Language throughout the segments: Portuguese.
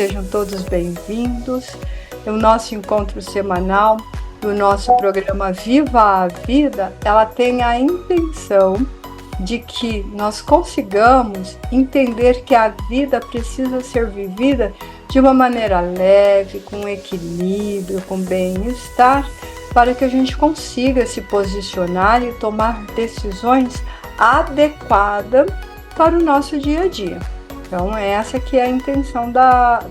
sejam todos bem-vindos. O nosso encontro semanal, o nosso programa Viva a Vida, ela tem a intenção de que nós consigamos entender que a vida precisa ser vivida de uma maneira leve, com equilíbrio, com bem-estar, para que a gente consiga se posicionar e tomar decisões adequadas para o nosso dia a dia. Então, essa que é a intenção da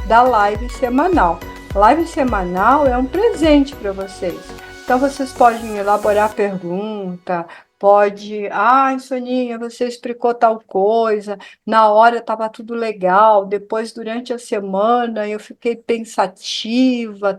live semanal. Live semanal é um presente para vocês. Então, vocês podem elaborar pergunta, pode... Soninha, você explicou tal coisa, na hora estava tudo legal, depois, durante a semana, eu fiquei pensativa,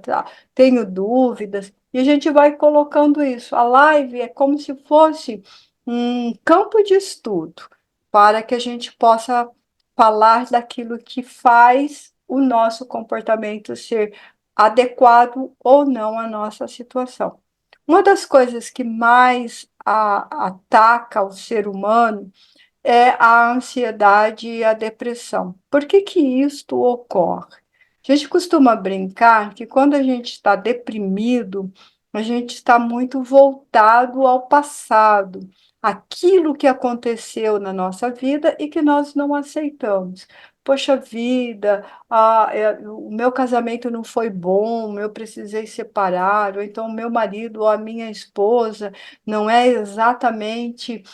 tenho dúvidas, e a gente vai colocando isso. A live é como se fosse um campo de estudo, para que a gente possa falar daquilo que faz o nosso comportamento ser adequado ou não à nossa situação. Uma das coisas que mais ataca o ser humano é a ansiedade e a depressão. Por que que isto ocorre? A gente costuma brincar que quando a gente está deprimido, a gente está muito voltado ao passado, aquilo que aconteceu na nossa vida e que nós não aceitamos. Poxa vida, o meu casamento não foi bom, eu precisei separar, ou então o meu marido ou a minha esposa não é exatamente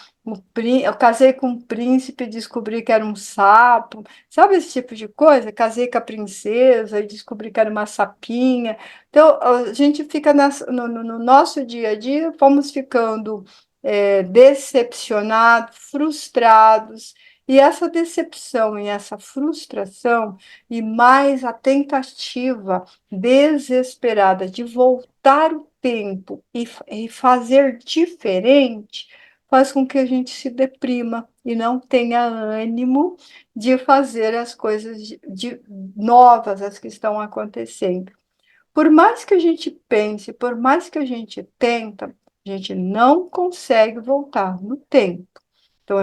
eu casei com um príncipe e descobri que era um sapo. Sabe esse tipo de coisa? Casei com a princesa e descobri que era uma sapinha. Então, a gente fica no nosso dia a dia, vamos ficando decepcionados, frustrados. E essa decepção e essa frustração, e mais a tentativa desesperada de voltar o tempo e fazer diferente, faz com que a gente se deprima e não tenha ânimo de fazer as coisas novas, as que estão acontecendo. Por mais que a gente pense, por mais que a gente tenta, a gente não consegue voltar no tempo. Então,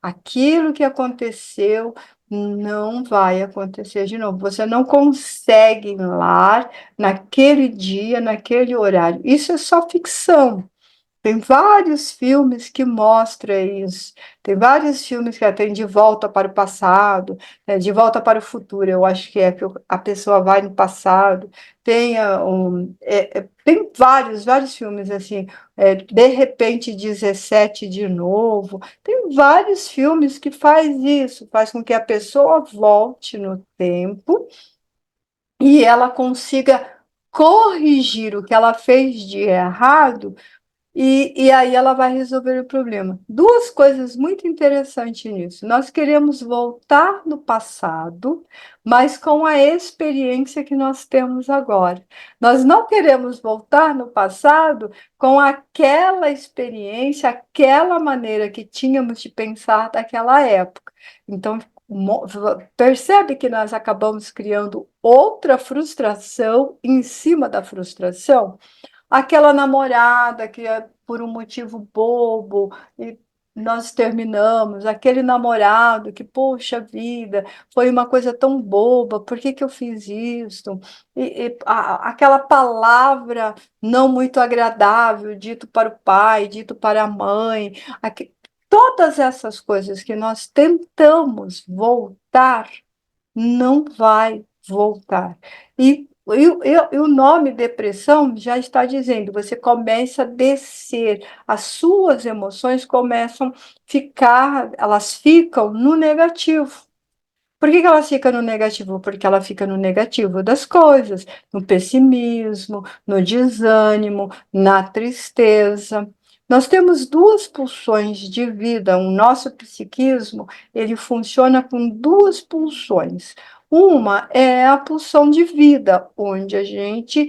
aquilo que aconteceu não vai acontecer de novo. Você não consegue ir lá naquele dia, naquele horário. Isso é só ficção. Tem vários filmes que mostram isso. Tem vários filmes que tem De Volta para o Passado, né, De Volta para o Futuro. Eu acho que é que a pessoa vai no passado. Tem vários filmes assim. De repente 17 de novo. Tem vários filmes que faz isso, faz com que a pessoa volte no tempo e ela consiga corrigir o que ela fez de errado e aí ela vai resolver o problema. Duas coisas muito interessantes nisso. Nós queremos voltar no passado, mas com a experiência que nós temos agora. Nós não queremos voltar no passado com aquela experiência, aquela maneira que tínhamos de pensar daquela época. Então, percebe que nós acabamos criando outra frustração em cima da frustração? Aquela namorada que é por um motivo bobo e nós terminamos, aquele namorado que, poxa vida, foi uma coisa tão boba, por que que eu fiz isso? Aquela palavra não muito agradável, dito para o pai, dito para a mãe, todas essas coisas que nós tentamos voltar, não vai voltar. E o nome depressão já está dizendo, você começa a descer, as suas emoções começam a ficar, elas ficam no negativo. Por que que ela fica no negativo? Porque ela fica no negativo das coisas, no pessimismo, no desânimo, na tristeza. Nós temos duas pulsões de vida, o nosso psiquismo, ele funciona com duas pulsões. Uma é a pulsão de vida, onde a gente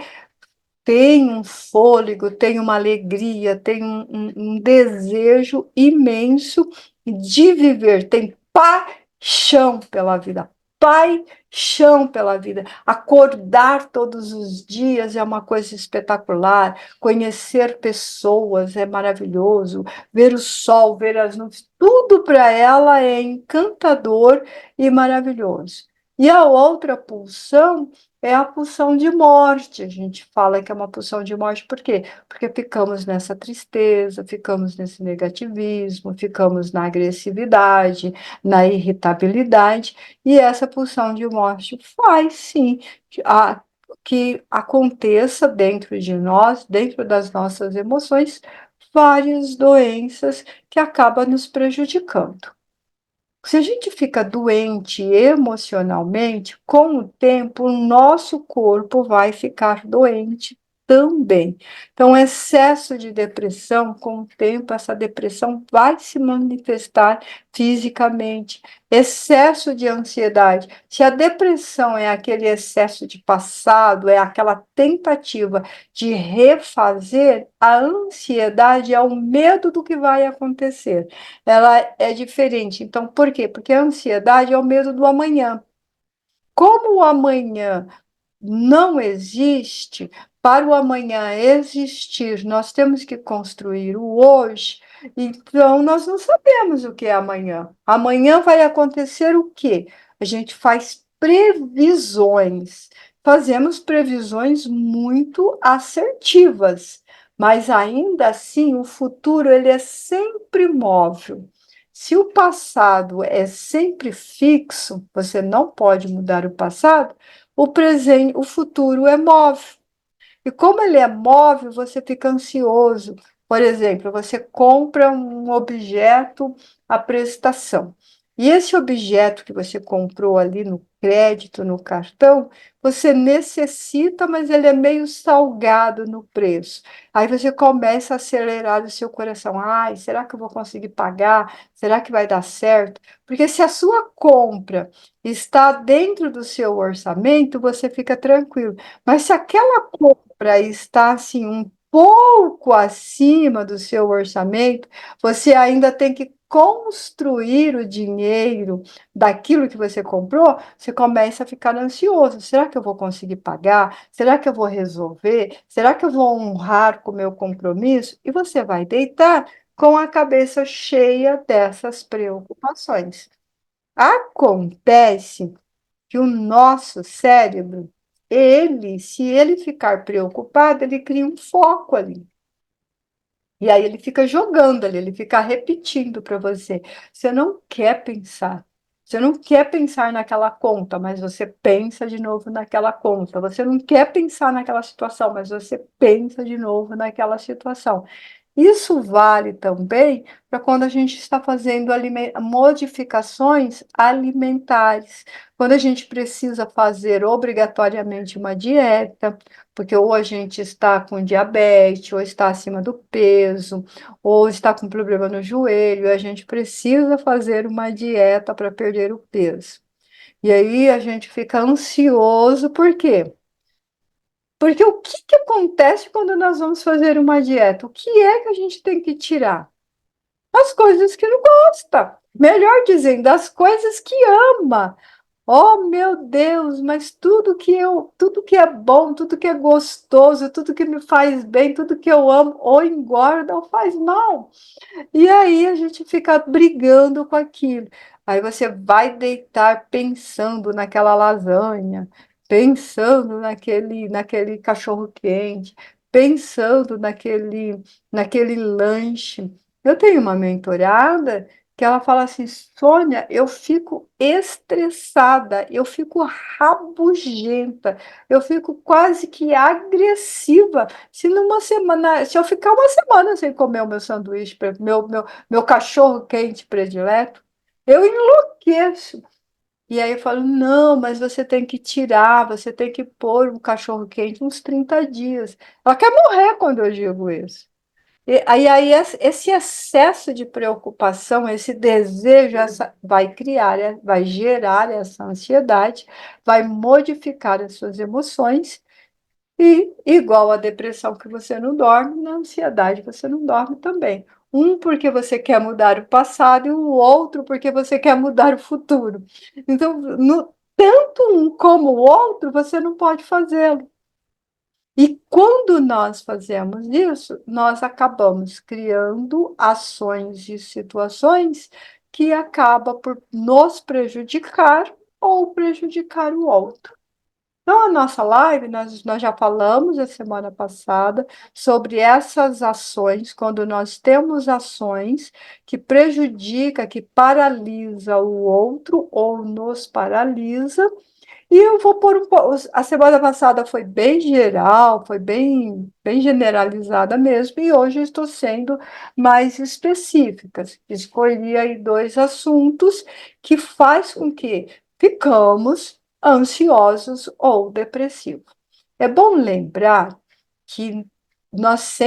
tem um fôlego, tem uma alegria, tem um desejo imenso de viver, tem paixão pela vida, paixão pela vida. Acordar todos os dias é uma coisa espetacular, conhecer pessoas é maravilhoso, ver o sol, ver as nuvens, tudo para ela é encantador e maravilhoso. E a outra pulsão é a pulsão de morte. A gente fala que é uma pulsão de morte, por quê? Porque ficamos nessa tristeza, ficamos nesse negativismo, ficamos na agressividade, na irritabilidade, e essa pulsão de morte faz sim a- que aconteça dentro de nós, dentro das nossas emoções, várias doenças que acabam nos prejudicando. Se a gente fica doente emocionalmente, com o tempo, o nosso corpo vai ficar doente também. Então, excesso de depressão, com o tempo, essa depressão vai se manifestar fisicamente. Excesso de ansiedade. Se a depressão é aquele excesso de passado, é aquela tentativa de refazer, a ansiedade é o medo do que vai acontecer, ela é diferente. Então, por quê? Porque a ansiedade é o medo do amanhã. Como o amanhã não existe, para o amanhã existir, nós temos que construir o hoje, então nós não sabemos o que é amanhã. Amanhã vai acontecer o quê? A gente faz previsões, fazemos previsões muito assertivas, mas ainda assim o futuro ele é sempre móvel. Se o passado é sempre fixo, você não pode mudar o passado, o presente, o futuro é móvel. E como ele é móvel, você fica ansioso. Por exemplo, você compra um objeto à prestação. E esse objeto que você comprou ali no crédito, no cartão, você necessita, mas ele é meio salgado no preço. Aí você começa a acelerar o seu coração. Ai, será que eu vou conseguir pagar? Será que vai dar certo? Porque se a sua compra está dentro do seu orçamento, você fica tranquilo. Mas se aquela compra está assim um pouco acima do seu orçamento, você ainda tem que construir o dinheiro daquilo que você comprou, você começa a ficar ansioso. Será que eu vou conseguir pagar? Será que eu vou resolver? Será que eu vou honrar com o meu compromisso? E você vai deitar com a cabeça cheia dessas preocupações. Acontece que o nosso cérebro, se ele ficar preocupado, ele cria um foco ali. E aí ele fica jogando ali, ele fica repetindo para você. Você não quer pensar. Você não quer pensar naquela conta, mas você pensa de novo naquela conta. Você não quer pensar naquela situação, mas você pensa de novo naquela situação. Isso vale também para quando a gente está fazendo modificações alimentares, quando a gente precisa fazer obrigatoriamente uma dieta, porque ou a gente está com diabetes, ou está acima do peso, ou está com problema no joelho, a gente precisa fazer uma dieta para perder o peso. E aí a gente fica ansioso, por quê? Porque o que que acontece quando nós vamos fazer uma dieta? O que é que a gente tem que tirar? As coisas que não gosta. Melhor dizendo, as coisas que ama. Oh, meu Deus, mas tudo que é bom, tudo que é gostoso, tudo que me faz bem, tudo que eu amo, ou engorda ou faz mal. E aí a gente fica brigando com aquilo. Aí você vai deitar pensando naquela lasanha, pensando naquele cachorro quente, pensando naquele lanche. Eu tenho uma mentorada que ela fala assim, Sônia, eu fico estressada, eu fico rabugenta, eu fico quase que agressiva se eu ficar uma semana sem comer o meu sanduíche, meu cachorro quente predileto, eu enlouqueço. E aí eu falo, não, mas você tem que tirar, você tem que pôr um cachorro quente uns 30 dias. Ela quer morrer quando eu digo isso. Esse excesso de preocupação, esse desejo, vai criar, vai gerar essa ansiedade, vai modificar as suas emoções e, igual à depressão que você não dorme, na ansiedade você não dorme também. Um porque você quer mudar o passado e o outro porque você quer mudar o futuro. Então, tanto um como o outro, você não pode fazê-lo. E quando nós fazemos isso, nós acabamos criando ações e situações que acabam por nos prejudicar ou prejudicar o outro. Então, a nossa live, nós já falamos a semana passada sobre essas ações, quando nós temos ações que prejudica, que paralisa o outro ou nos paralisa, e eu vou pôr um pouco. A semana passada foi bem geral, foi bem generalizada mesmo, e hoje eu estou sendo mais específica. Escolhi aí dois assuntos que faz com que ficamos ansiosos ou depressivos. É bom lembrar que nós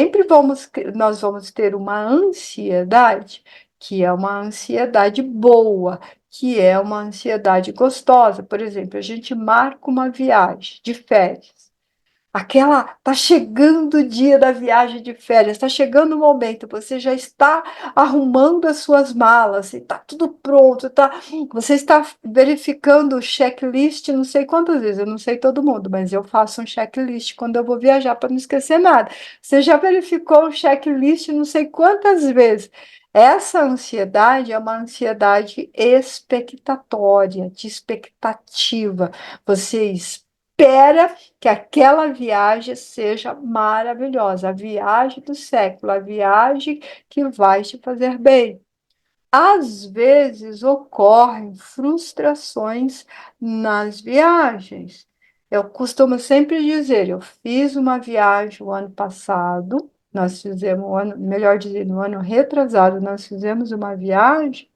vamos ter uma ansiedade que é uma ansiedade boa, que é uma ansiedade gostosa. Por exemplo, a gente marca uma viagem de férias. Aquela, tá chegando o dia da viagem de férias, está chegando o momento, você já está arrumando as suas malas, está tudo pronto, você está verificando o checklist, não sei quantas vezes, eu não sei todo mundo, mas eu faço um checklist quando eu vou viajar para não esquecer nada. Você já verificou o checklist não sei quantas vezes. Essa ansiedade é uma ansiedade expectatória, de expectativa. Você espera que aquela viagem seja maravilhosa, a viagem do século, a viagem que vai te fazer bem. Às vezes ocorrem frustrações nas viagens. Eu costumo sempre dizer, eu fiz uma viagem o ano passado, nós fizemos, melhor dizendo, no ano retrasado, nós fizemos uma viagem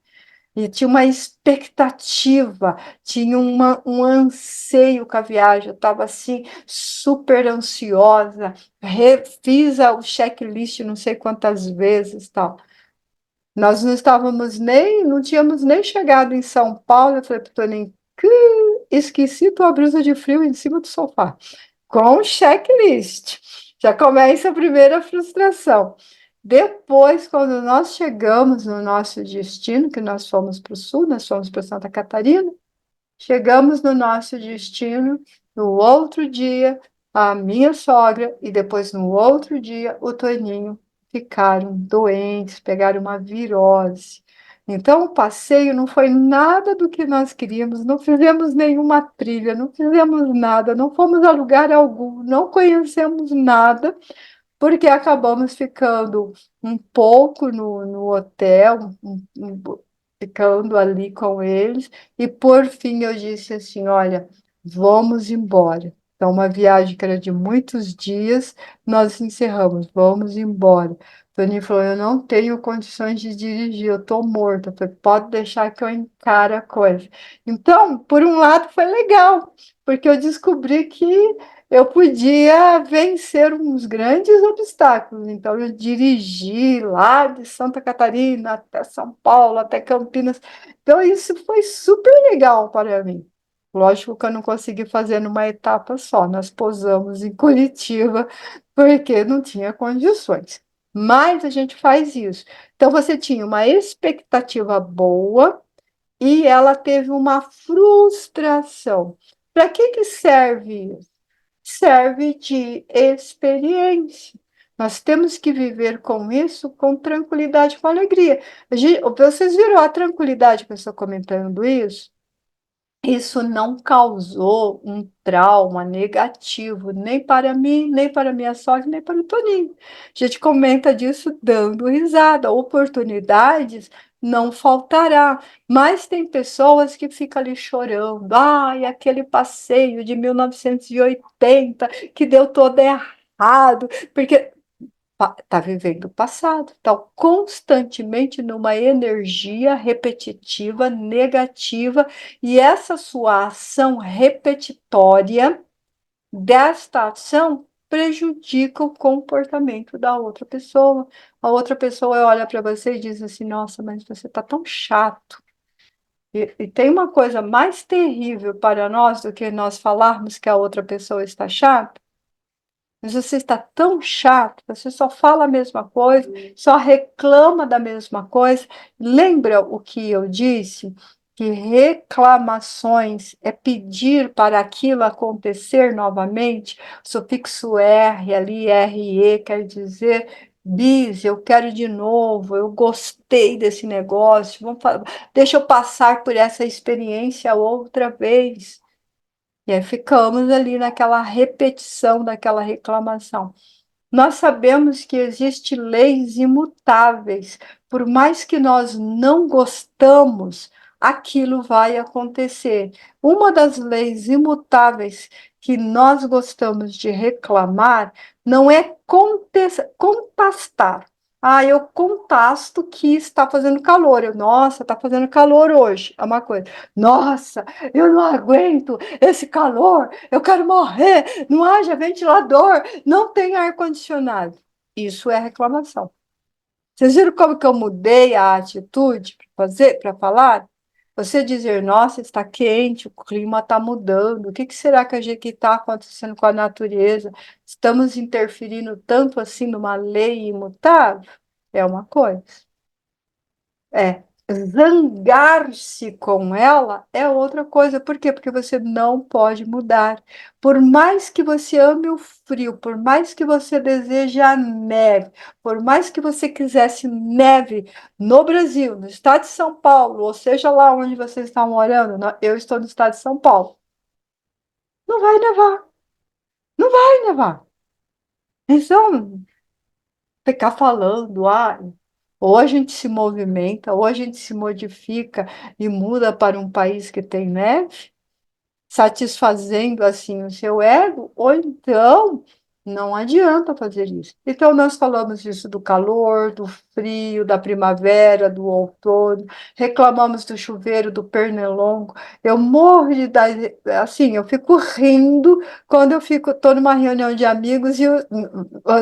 e tinha uma expectativa, tinha um anseio com a viagem. Eu estava assim, super ansiosa, refiz o checklist não sei quantas vezes, tal. Nós não tínhamos nem chegado em São Paulo. Eu falei para o Toninho, que esqueci tua blusa de frio em cima do sofá com o checklist. Já começa a primeira frustração. Depois, quando nós chegamos no nosso destino, que nós fomos para o sul, nós fomos para Santa Catarina, chegamos no nosso destino, no outro dia, a minha sogra e depois no outro dia o Toninho ficaram doentes, pegaram uma virose. Então, o passeio não foi nada do que nós queríamos, não fizemos nenhuma trilha, não fizemos nada, não fomos a lugar algum, não conhecemos nada, porque acabamos ficando um pouco no hotel, ficando ali com eles, e por fim eu disse assim: olha, vamos embora. Então, uma viagem que era de muitos dias, nós encerramos, vamos embora. Toninho falou: eu não tenho condições de dirigir, eu estou morta. Eu falei: pode deixar que eu encaro a coisa. Então, por um lado, foi legal, porque eu descobri que eu podia vencer uns grandes obstáculos. Então, eu dirigi lá de Santa Catarina até São Paulo, até Campinas. Então, isso foi super legal para mim. Lógico que eu não consegui fazer numa etapa só. Nós pousamos em Curitiba porque não tinha condições. Mas a gente faz isso. Então, você tinha uma expectativa boa e ela teve uma frustração. Para que serve isso? Serve de experiência. Nós temos que viver com isso com tranquilidade, com alegria. Vocês viram a tranquilidade que eu estou comentando isso? Isso não causou um trauma negativo, nem para mim, nem para minha sogra, nem para o Toninho. A gente comenta disso dando risada. Oportunidades não faltará, mas tem pessoas que ficam ali chorando. Ai, aquele passeio de 1980 que deu todo errado, porque está vivendo o passado, está constantemente numa energia repetitiva, negativa, e essa sua ação repetitória desta ação prejudica o comportamento da outra pessoa. A outra pessoa olha para você e diz assim: nossa, mas você está tão chato. E tem uma coisa mais terrível para nós do que nós falarmos que a outra pessoa está chata. Mas você está tão chato, você só fala a mesma coisa, só reclama da mesma coisa. Lembra o que eu disse? Que reclamações é pedir para aquilo acontecer novamente. O sufixo R ali, RE, quer dizer Bis, eu quero de novo, eu gostei desse negócio, deixa eu passar por essa experiência outra vez. E aí ficamos ali naquela repetição daquela reclamação. Nós sabemos que existem leis imutáveis. Por mais que nós não gostamos, aquilo vai acontecer. Uma das leis imutáveis que nós gostamos de reclamar não é contestar. Ah, eu contasto que está fazendo calor. Nossa, está fazendo calor hoje. É uma coisa. Nossa, eu não aguento esse calor. Eu quero morrer. Não haja ventilador. Não tem ar-condicionado. Isso é reclamação. Vocês viram como que eu mudei a atitude para fazer, para falar? Você dizer, nossa, está quente, o clima está mudando. O que será que a gente está acontecendo com a natureza? Estamos interferindo tanto assim numa lei imutável? É uma coisa. É, zangar-se com ela é outra coisa. Por quê? Porque você não pode mudar. Por mais que você ame o frio, por mais que você deseje a neve, por mais que você quisesse neve no Brasil, no estado de São Paulo, ou seja lá onde vocês estão morando, eu estou no estado de São Paulo, não vai nevar, não vai nevar. Então, ficar falando, ou a gente se movimenta, ou a gente se modifica e muda para um país que tem neve, satisfazendo assim o seu ego, ou então não adianta fazer isso. Então, nós falamos isso do calor, do frio, da primavera, do outono, reclamamos do chuveiro, do pernilongo. Eu morro de dar, assim, eu fico rindo quando eu fico, estou numa reunião de amigos e,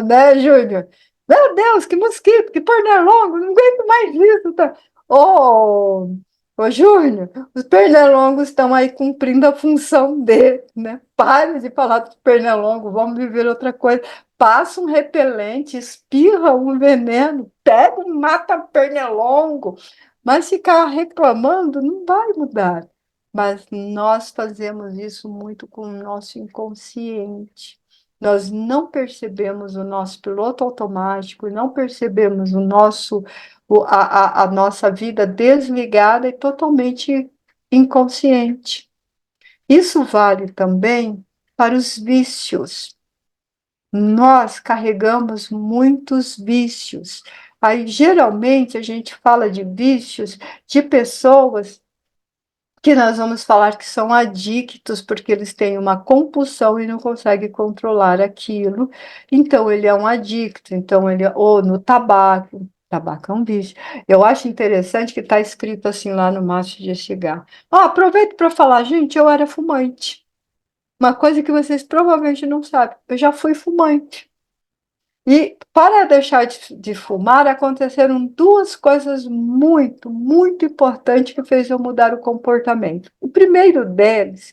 né, Júnior? Meu Deus, que mosquito, que pernilongo, não aguento mais isso. Tá? Ô, ô, Júnior, os pernilongos estão aí cumprindo a função dele, né? Pare de falar dos pernilongos, vamos viver outra coisa. Passa um repelente, espirra um veneno, pega e mata pernilongo. Mas ficar reclamando não vai mudar. Mas nós fazemos isso muito com o nosso inconsciente. Nós não percebemos o nosso piloto automático, não percebemos a nossa vida desligada e totalmente inconsciente. Isso vale também para os vícios. Nós carregamos muitos vícios. Aí, geralmente, a gente fala de vícios de pessoas que nós vamos falar que são adictos, porque eles têm uma compulsão e não conseguem controlar aquilo. Então, ele é um adicto. Então, ou no tabaco. Tabaco é um vício. Eu acho interessante que está escrito assim lá no maço de cigarro. Aproveito para falar, gente, eu era fumante. Uma coisa que vocês provavelmente não sabem, eu já fui fumante. E para deixar de fumar, aconteceram duas coisas muito, muito importantes que fez eu mudar o comportamento. O primeiro deles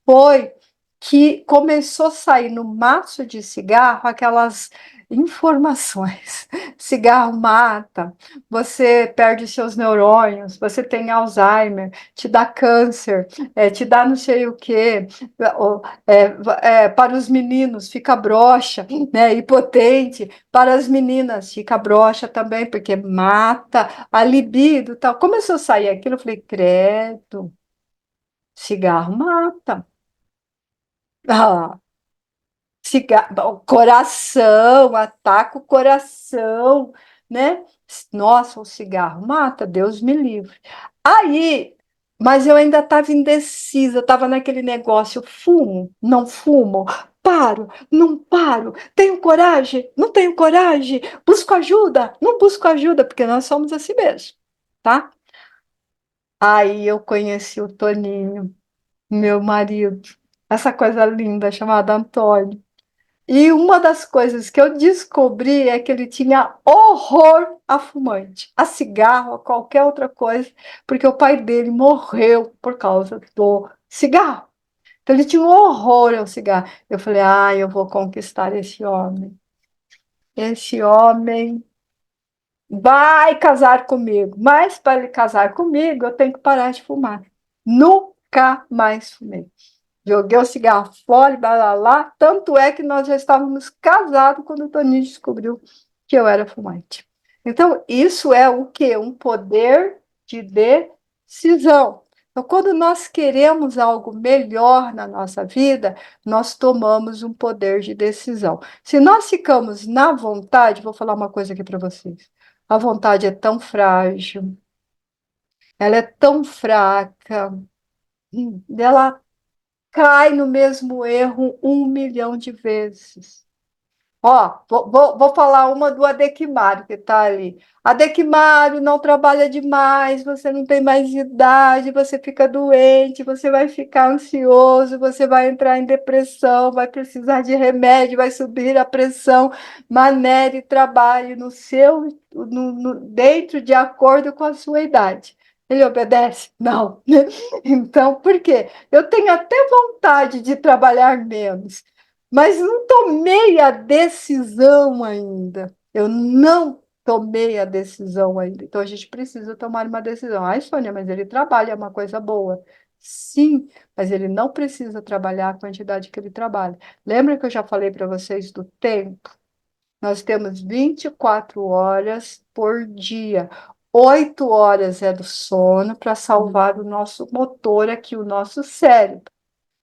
foi que começou a sair no maço de cigarro aquelas informações. Cigarro mata, você perde seus neurônios, você tem Alzheimer, te dá câncer, te dá não sei o quê. Para os meninos fica broxa, né, impotente. Para as meninas fica broxa também, porque mata a libido, tal. Começou a sair aquilo, eu falei, credo, cigarro mata. Ah, o coração, ataca o coração, né? Nossa, o cigarro mata, Deus me livre. Aí, mas eu ainda estava indecisa, estava naquele negócio, fumo, não fumo, paro, não paro, tenho coragem, não tenho coragem, busco ajuda, não busco ajuda, porque nós somos assim mesmo, tá? Aí eu conheci o Toninho, meu marido, essa coisa linda chamada Antônio. E uma das coisas que eu descobri é que ele tinha horror a fumante, a cigarro, a qualquer outra coisa, porque o pai dele morreu por causa do cigarro. Então ele tinha um horror ao cigarro. Eu falei, eu vou conquistar esse homem. Esse homem vai casar comigo, mas para ele casar comigo, eu tenho que parar de fumar. Nunca mais fumei. Joguei o cigarro fora, blá, blá, blá. Tanto é que nós já estávamos casados quando o Toninho descobriu. que eu era fumante. Então, isso é o quê? Um poder de decisão. Então, quando nós queremos algo melhor na nossa vida, nós tomamos um poder de decisão. Se nós ficamos na vontade, vou falar uma coisa aqui para vocês. A vontade é tão frágil, ela é tão fraca, ela cai no mesmo erro 1 milhão de vezes. Ó, vou falar uma do Adequimário que está ali. Adequimário, não trabalha demais, você não tem mais idade, você fica doente, você vai ficar ansioso, você vai entrar em depressão, vai precisar de remédio, vai subir a pressão, manere trabalhe no seu, dentro de acordo com a sua idade. Ele obedece? Não. Então, por quê? Eu tenho até vontade de trabalhar menos, mas não tomei a decisão ainda. Eu não tomei a decisão ainda. Então a gente precisa tomar uma decisão. Ai, Sônia, mas ele trabalha, é uma coisa boa. Sim, mas ele não precisa trabalhar a quantidade que ele trabalha. Lembra que eu já falei para vocês do tempo? Nós temos 24 horas por dia. 8 horas é do sono para salvar o nosso motor aqui, o nosso cérebro.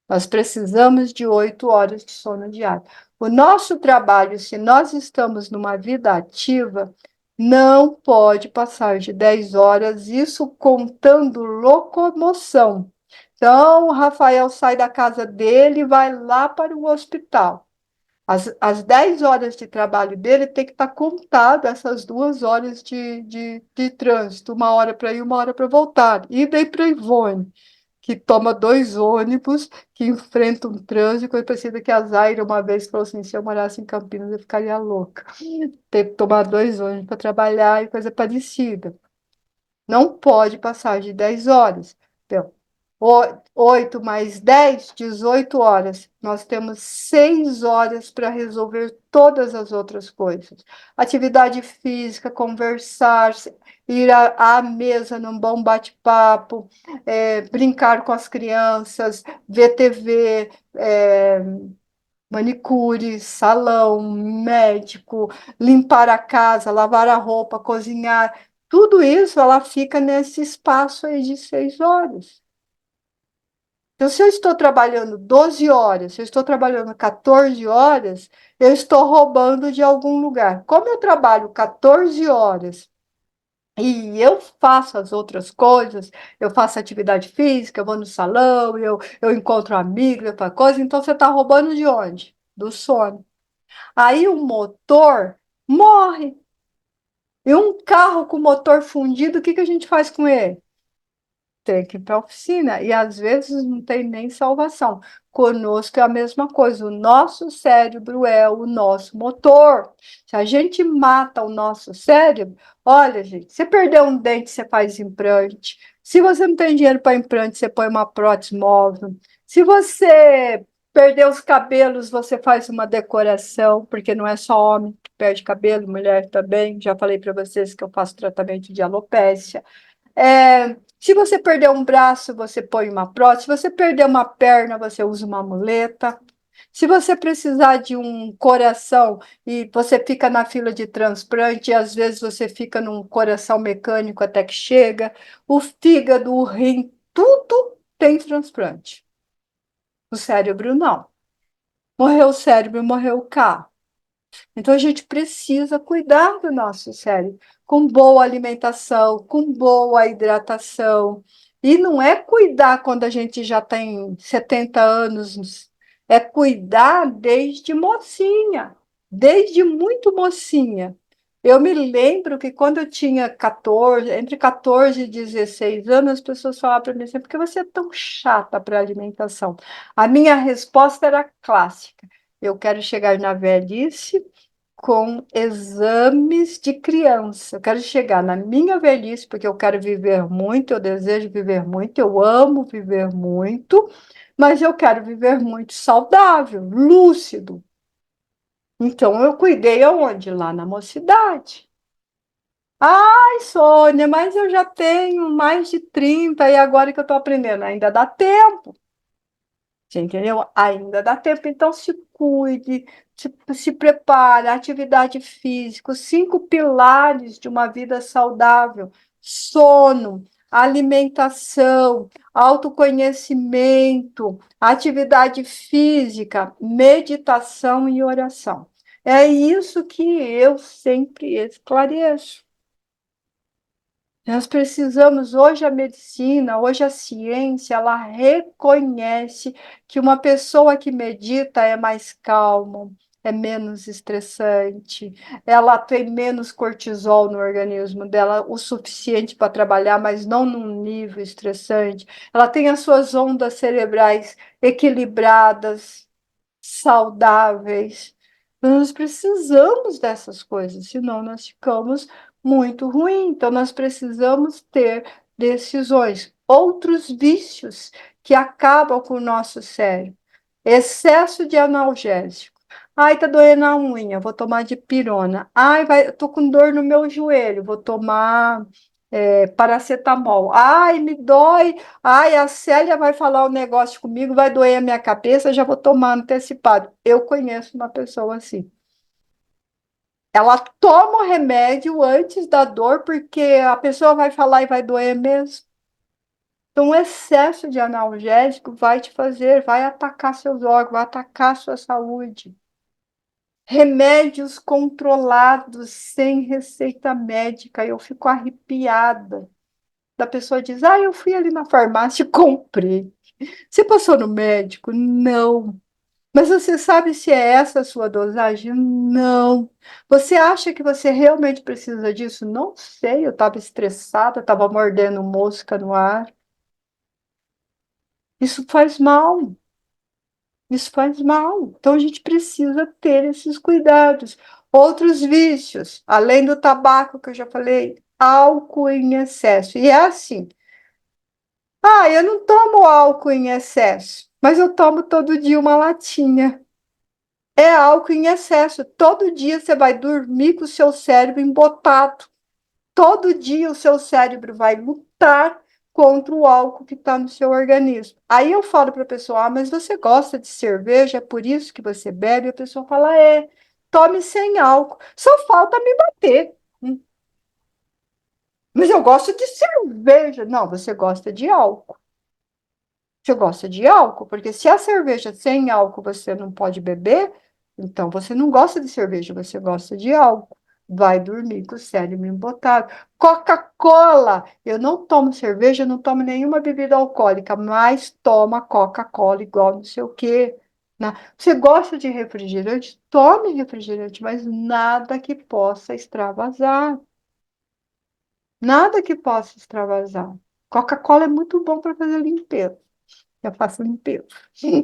Nós precisamos de 8 horas de sono diário. O nosso trabalho, se nós estamos numa vida ativa, não pode passar de 10 horas, isso contando locomoção. Então, o Rafael sai da casa dele e vai lá para o hospital. As 10 horas de trabalho dele tem que estar contado essas 2 horas de trânsito, 1 hora para ir, 1 hora para voltar. E daí para Ivone, que toma 2 ônibus, que enfrenta um trânsito, coisa parecida que a Zaira uma vez falou assim, se eu morasse em Campinas eu ficaria louca. Ter que tomar 2 ônibus para trabalhar e coisa parecida. Não pode passar de 10 horas. Então, 8 mais 10, 18 horas. Nós temos 6 horas para resolver todas as outras coisas. Atividade física, conversar, ir à mesa num bom bate-papo, brincar com as crianças, ver TV, manicure, salão, médico, limpar a casa, lavar a roupa, cozinhar. Tudo isso ela fica nesse espaço aí de 6 horas. Então, se eu estou trabalhando 12 horas, se eu estou trabalhando 14 horas, eu estou roubando de algum lugar. Como eu trabalho 14 horas e eu faço as outras coisas, eu faço atividade física, eu vou no salão, eu encontro amigos, outra coisa, então você está roubando de onde? Do sono. Aí o motor morre. E um carro com motor fundido, o que que a gente faz com ele? Tem que ir para a oficina, e às vezes não tem nem salvação. Conosco é a mesma coisa, o nosso cérebro é o nosso motor. Se a gente mata o nosso cérebro, olha, gente, você perdeu um dente, você faz implante. Se você não tem dinheiro para implante, você põe uma prótese móvel. Se você perder os cabelos, você faz uma decoração, porque não é só homem que perde cabelo, mulher também. Já falei para vocês que eu faço tratamento de alopécia. Se você perder um braço, você põe uma prótese. Se você perder uma perna, você usa uma muleta. Se você precisar de um coração e você fica na fila de transplante, e às vezes você fica num coração mecânico até que chega, o fígado, o rim, tudo tem transplante. O cérebro não. Morreu o cérebro, morreu o carro. Então, a gente precisa cuidar do nosso cérebro com boa alimentação, com boa hidratação. E não é cuidar quando a gente já tem 70 anos, é cuidar desde mocinha, desde muito mocinha. Eu me lembro que quando eu tinha 14, entre 14 e 16 anos, as pessoas falavam para mim assim, por que você é tão chata para alimentação? A minha resposta era clássica. Eu quero chegar na velhice com exames de criança. Eu quero chegar na minha velhice, porque eu quero viver muito, eu desejo viver muito, eu amo viver muito, mas eu quero viver muito saudável, lúcido. Então, eu cuidei aonde? Lá na mocidade. Ai, Sônia, mas eu já tenho mais de 30 e agora que eu estou aprendendo, ainda dá tempo. Você entendeu? Ainda dá tempo, então se cuide, se prepara, atividade física, os 5 pilares de uma vida saudável: sono, alimentação, autoconhecimento, atividade física, meditação e oração. É isso que eu sempre esclareço. Nós precisamos, hoje a medicina, hoje a ciência, ela reconhece que uma pessoa que medita é mais calma, é menos estressante, ela tem menos cortisol no organismo dela, o suficiente para trabalhar, mas não num nível estressante. Ela tem as suas ondas cerebrais equilibradas, saudáveis. Nós precisamos dessas coisas, senão nós ficamos muito ruim. Então, nós precisamos ter decisões. Outros vícios que acabam com o nosso cérebro: excesso de analgésico. Ai, tá doendo a unha, vou tomar dipirona. Ai, tô com dor no meu joelho, vou tomar paracetamol. Ai, me dói. Ai, a Célia vai falar um negócio comigo, vai doer a minha cabeça, já vou tomar antecipado. Eu conheço uma pessoa assim. Ela toma o remédio antes da dor, porque a pessoa vai falar e vai doer mesmo. Então, o excesso de analgésico vai te fazer, vai atacar seus órgãos, vai atacar sua saúde. Remédios controlados, sem receita médica, eu fico arrepiada. Da pessoa diz: ah, eu fui ali na farmácia e comprei. Você passou no médico? Não. Mas você sabe se é essa a sua dosagem? Não. Você acha que você realmente precisa disso? Não sei, eu estava estressada, estava mordendo mosca no ar. Isso faz mal, isso faz mal. Então a gente precisa ter esses cuidados. Outros vícios, além do tabaco que eu já falei, álcool em excesso. E é assim: ah, eu não tomo álcool em excesso, mas eu tomo todo dia uma latinha. É álcool em excesso. Todo dia você vai dormir com o seu cérebro embotado. Todo dia o seu cérebro vai lutar contra o álcool que está no seu organismo. Aí eu falo para a pessoa: ah, mas você gosta de cerveja, é por isso que você bebe? A pessoa fala: é, tome sem álcool. Só falta me bater. Mas eu gosto de cerveja. Não, você gosta de álcool. Você gosta de álcool, porque se a cerveja sem álcool você não pode beber, então você não gosta de cerveja, você gosta de álcool. Vai dormir com o cérebro embotado. Coca-Cola! Eu não tomo cerveja, não tomo nenhuma bebida alcoólica, mas toma Coca-Cola igual não sei o quê. Né? Você gosta de refrigerante? Tome refrigerante, mas nada que possa extravasar. Nada que possa extravasar. Coca-Cola é muito bom para fazer limpeza. Eu faço limpeza. Se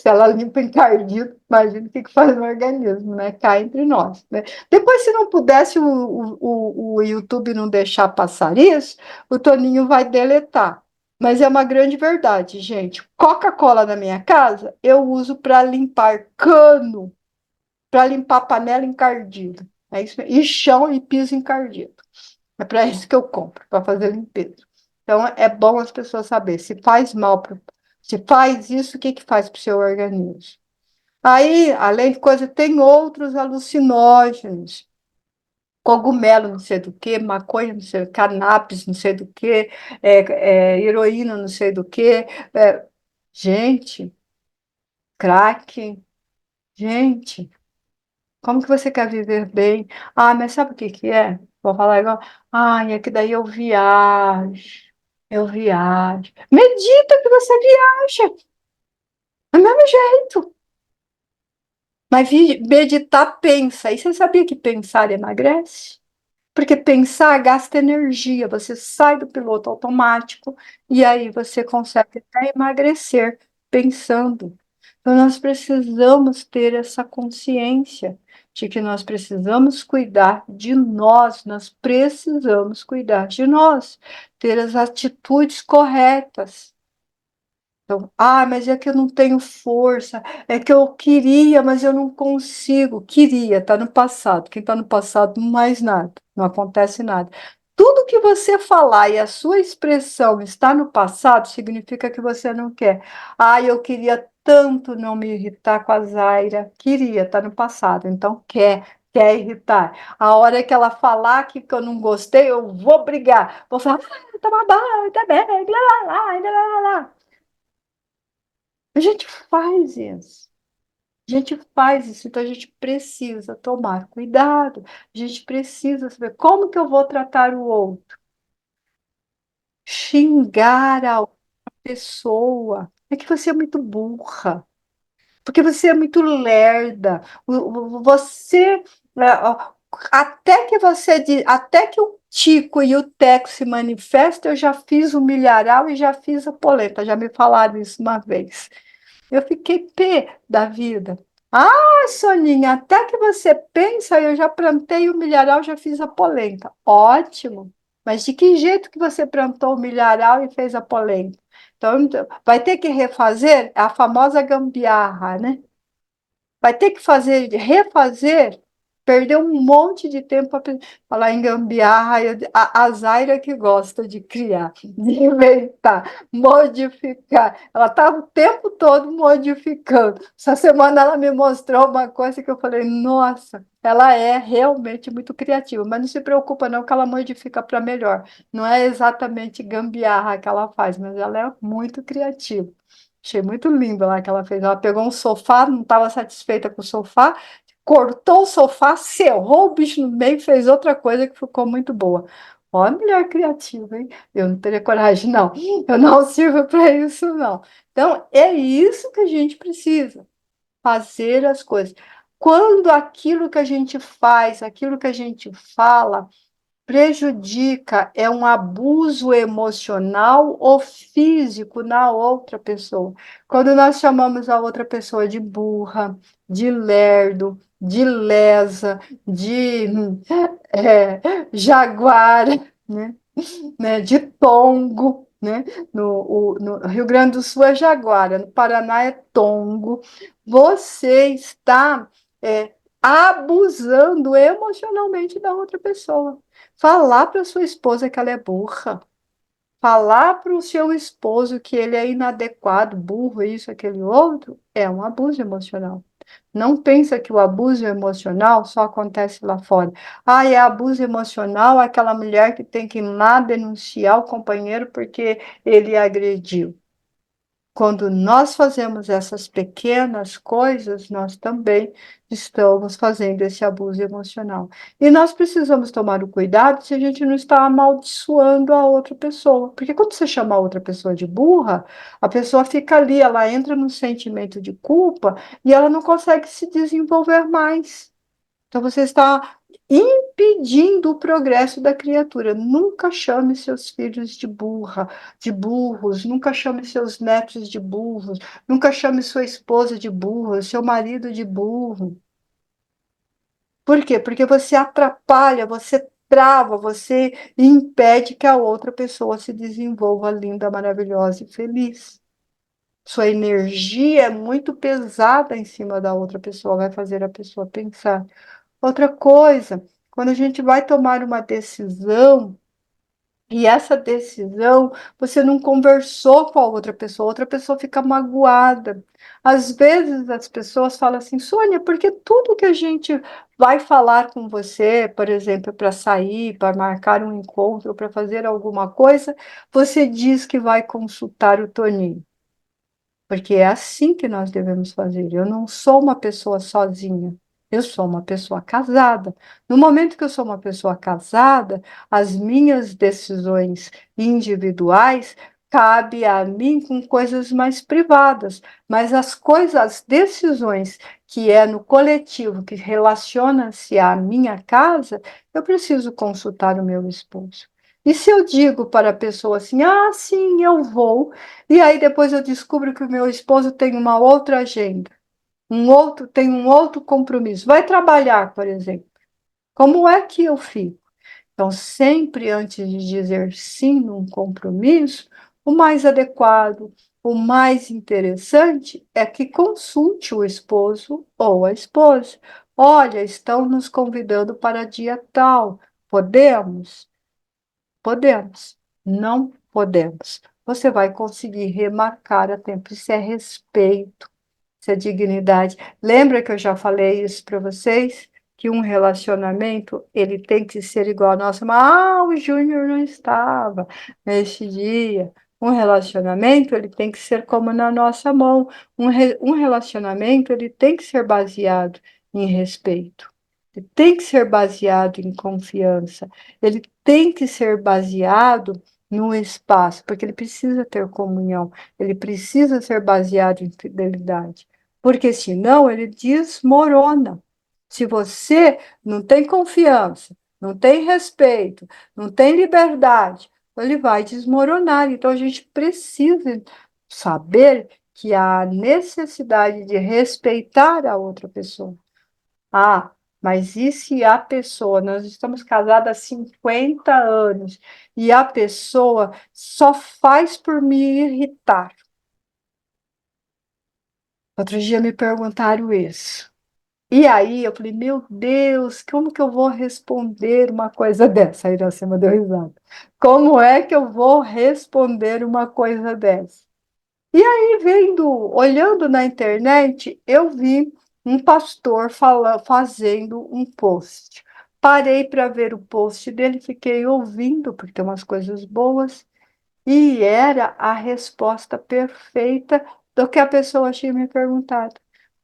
ela limpa encardido, imagina o que que faz no organismo, né? Cá entre nós, né? Depois, se não pudesse o YouTube não deixar passar isso, o Toninho vai deletar. Mas é uma grande verdade, gente. Coca-Cola na minha casa, eu uso para limpar cano, para limpar panela encardida. É isso mesmo. E chão e piso encardido. É para isso que eu compro, para fazer limpeza. Então, é bom as pessoas saberem se faz mal, se faz isso, o que que faz para o seu organismo. Aí, além de coisa, tem outros alucinógenos, cogumelo, não sei do que, maconha, não sei, cannabis, não sei do que, heroína, não sei do que. Gente, crack, gente. Como que você quer viver bem? Ah, mas sabe o que que é? Vou falar igual. Ah, é que daí eu viajo. Eu viajo. Medita que você viaja. Do mesmo jeito. Mas meditar pensa. E você sabia que pensar emagrece? Porque pensar gasta energia. Você sai do piloto automático e aí você consegue até emagrecer pensando. Então, nós precisamos ter essa consciência de que nós precisamos cuidar de nós precisamos cuidar de nós, ter as atitudes corretas. Então, ah, mas é que eu não tenho força, é que eu queria, mas eu não consigo. Queria, está no passado. Quem está no passado não mais nada, não acontece nada. tudo que você falar e a sua expressão está no passado, significa que você não quer. Ah, eu queria tanto não me irritar com a Zaira. Queria, está no passado, então quer irritar. A hora que ela falar que eu não gostei, eu vou brigar. Vou falar, tá bom, tá bem, blá, blá, blá, blá, blá, blá. A gente faz isso. A gente faz isso, então a gente precisa tomar cuidado. A gente precisa saber como que eu vou tratar o outro. Xingar a outra pessoa. É que você é muito burra, porque você é muito lerda. Você, ó, até que o Tico e o Teco se manifestam, eu já fiz o milharal e já fiz a polenta. Já me falaram isso uma vez. Eu fiquei pé da vida. Ah, Soninha, até que você pensa, eu já plantei o milharal, já fiz a polenta. Ótimo. Mas de que jeito que você plantou o milharal e fez a polenta? Então, vai ter que refazer a famosa gambiarra, né? Vai ter que fazer, refazer, perder um monte de tempo para falar em gambiarra. A Zaira que gosta de criar, de inventar, modificar. Ela estava o tempo todo modificando. Essa semana ela me mostrou uma coisa que eu falei, nossa, ela é realmente muito criativa, mas não se preocupa não que ela modifica para melhor. Não é exatamente gambiarra que ela faz, mas ela é muito criativa. Achei muito lindo lá que ela fez. Ela pegou um sofá, não estava satisfeita com o sofá, cortou o sofá, serrou o bicho no meio e fez outra coisa que ficou muito boa. Ó, a mulher criativa, hein? Eu não teria coragem, não. Eu não sirvo para isso, não. Então, é isso que a gente precisa, fazer as coisas. Quando aquilo que a gente faz, aquilo que a gente fala, prejudica, é um abuso emocional ou físico na outra pessoa. Quando nós chamamos a outra pessoa de burra, de lerdo, de lesa, de jaguara, né? De tongo, né? No Rio Grande do Sul é jaguara, no Paraná é tongo. Você está abusando emocionalmente da outra pessoa. Falar para sua esposa que ela é burra, falar para o seu esposo que ele é inadequado, burro, isso, aquele outro, é um abuso emocional. Não pensa que o abuso emocional só acontece lá fora. Ah, é abuso emocional aquela mulher que tem que ir lá denunciar o companheiro porque ele agrediu. Quando nós fazemos essas pequenas coisas, nós também estamos fazendo esse abuso emocional. E nós precisamos tomar o cuidado se a gente não está amaldiçoando a outra pessoa. Porque quando você chama a outra pessoa de burra, a pessoa fica ali, ela entra num sentimento de culpa e ela não consegue se desenvolver mais. Então você está impedindo o progresso da criatura. Nunca chame seus filhos de burra, de burros, nunca chame seus netos de burros, nunca chame sua esposa de burro, seu marido de burro. Por quê? Porque você atrapalha, você trava, você impede que a outra pessoa se desenvolva linda, maravilhosa e feliz. Sua energia é muito pesada em cima da outra pessoa, vai fazer a pessoa pensar. Outra coisa, quando a gente vai tomar uma decisão, e essa decisão você não conversou com a outra pessoa fica magoada. Às vezes as pessoas falam assim, Sônia, porque tudo que a gente vai falar com você, por exemplo, para sair, para marcar um encontro, para fazer alguma coisa, você diz que vai consultar o Toninho. Porque é assim que nós devemos fazer. Eu não sou uma pessoa sozinha. Eu sou uma pessoa casada. No momento que eu sou uma pessoa casada, as minhas decisões individuais cabe a mim com coisas mais privadas, mas as coisas, as decisões que é no coletivo, que relaciona-se à minha casa, eu preciso consultar o meu esposo. E se eu digo para a pessoa assim, ah, sim, eu vou, e aí depois eu descubro que o meu esposo tem uma outra agenda, tem um outro compromisso. Vai trabalhar, por exemplo. Como é que eu fico? Então, sempre antes de dizer sim num compromisso, o mais adequado, o mais interessante é que consulte o esposo ou a esposa. Olha, estão nos convidando para dia tal. Podemos? Podemos, não podemos. Você vai conseguir remarcar a tempo. Isso é respeito, isso é dignidade. Lembra que eu já falei isso para vocês? Que um relacionamento, ele tem que ser igual ao nosso. O Júnior não estava neste dia. Um relacionamento, ele tem que ser como na nossa mão. Um relacionamento, ele tem que ser baseado em respeito. Ele tem que ser baseado em confiança. Ele tem que ser baseado no espaço, porque ele precisa ter comunhão. Ele precisa ser baseado em fidelidade, porque senão ele desmorona. Se você não tem confiança, não tem respeito, não tem liberdade, ele vai desmoronar. Então a gente precisa saber que há necessidade de respeitar a outra pessoa. Ah, mas e se a pessoa, nós estamos casados há 50 anos, e a pessoa só faz por me irritar? Outro dia me perguntaram isso. E aí eu falei, meu Deus, como que eu vou responder uma coisa dessa? Aí Iracema deu risada. Como é que eu vou responder uma coisa dessa? E aí, olhando na internet, eu vi um pastor fazendo um post. Parei para ver o post dele, fiquei ouvindo, porque tem umas coisas boas, e era a resposta perfeita do que a pessoa tinha me perguntado.